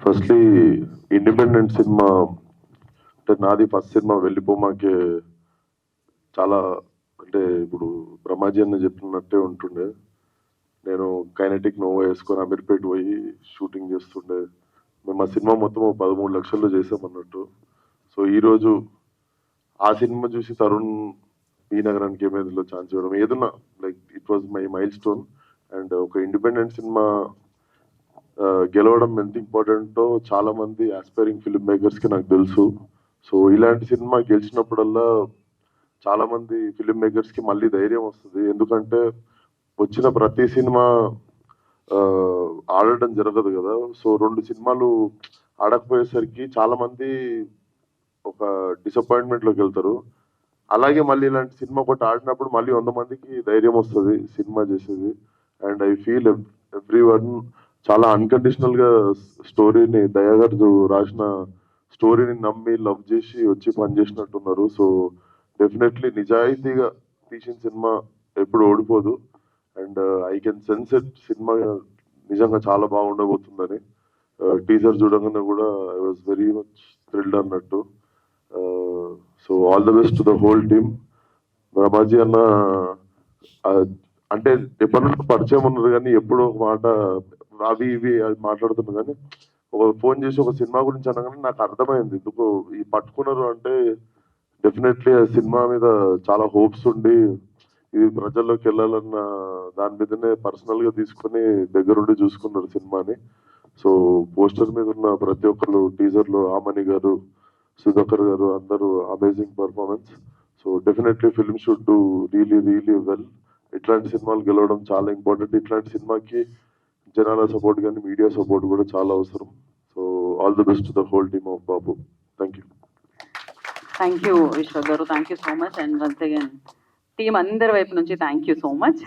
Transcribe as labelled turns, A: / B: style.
A: Firstly independent cinema అంటే నాది first cinema వెళ్ళిపోమాకే చాలా అంటే ఇప్పుడు బ్రహ్మాజీ అన్న చెప్పినట్టే ఉంటుండే. నేను కైనటిక్ నోవా వేసుకొని అమీర్పేట పోయి షూటింగ్ చేస్తుండే. మేము ఆ సినిమా మొత్తం 13 లక్షల్లో చేసామన్నట్టు. సో ఈరోజు ఆ సినిమా చూసి తరుణ్ ఈ నగరానికి ఏమైందో ఛాన్స్ ఇవ్వడం ఏదన్నా like it was my mile stone. And ఒక ఇండిపెండెంట్ సినిమా గెలవడం ఎంత ఇంపార్టెంటో చాలా మంది ఆస్పైరింగ్ ఫిల్మ్ మేకర్స్ కి నాకు తెలుసు. సో ఇలాంటి సినిమా గెలిచినప్పుడల్లా చాలా మంది ఫిల్మ్ మేకర్స్ కి మళ్ళీ ధైర్యం వస్తుంది. ఎందుకంటే వచ్చిన ప్రతి సినిమా ఆడటం జరగదు కదా. సో 2 సినిమాలు ఆడకపోయేసరికి చాలా మంది ఒక డిసప్పాయింట్మెంట్ లోకి వెళ్తారు. అలాగే మళ్ళీ ఇలాంటి సినిమా ఒకటి ఆడినప్పుడు మళ్ళీ 100 మందికి ధైర్యం వస్తుంది సినిమా చేసేది. And I feel every one చాలా అన్కండిషనల్ గా స్టోరీని దయాగారు రాసిన స్టోరీని నమ్మి లవ్ చేసి వచ్చి పనిచేసినట్టున్నారు. సో డెఫినెట్లీ నిజాయితీగా తీసిన సినిమా ఎప్పుడు ఓడిపోదు. And I can sense it సినిమా నిజంగా చాలా బాగుండబోతుందని. టీజర్ చూడగానే కూడా I was very much thrilled అన్నట్టు. So all the best to the whole team. Brahmaji అన్న అంటే ఎప్పటి నుండి పరిచయం ఉన్నారు కానీ ఎప్పుడు ఒక మాట అవి ఇవి అది మాట్లాడుతున్నారు కానీ ఒక ఫోన్ చేసి ఒక సినిమా గురించి అనగానే నాకు అర్థమైంది ఎందుకు ఈ పట్టుకున్నారు అంటే డెఫినెట్లీ ఆ సినిమా మీద చాలా హోప్స్ ఉండి ఇది ప్రజల్లోకి వెళ్ళాలన్న దాని మీదనే పర్సనల్ గా తీసుకొని దగ్గరుండి చూసుకున్నారు సినిమాని. సో పోస్టర్ మీద ఉన్న ప్రతి ఒక్కరు టీజర్ లో ఆమని గారు, సుధాకర్ గారు అందరూ amazing performance. So definitely film should do really well. ఇట్లాంటి సినిమాలు గెలవడం చాలా ఇంపార్టెంట్. ఇట్లాంటి సినిమాకి జనాల సపోర్ట్ కానీ మీడియా సపోర్ట్ కూడా చాలా అవసరం. So all the best to the whole team of Babu. Thank you.
B: Thank you విశ్వ గారు, thank you so much. And once again team అందరి వైపు నుంచి థ్యాంక్ యూ సో మచ్.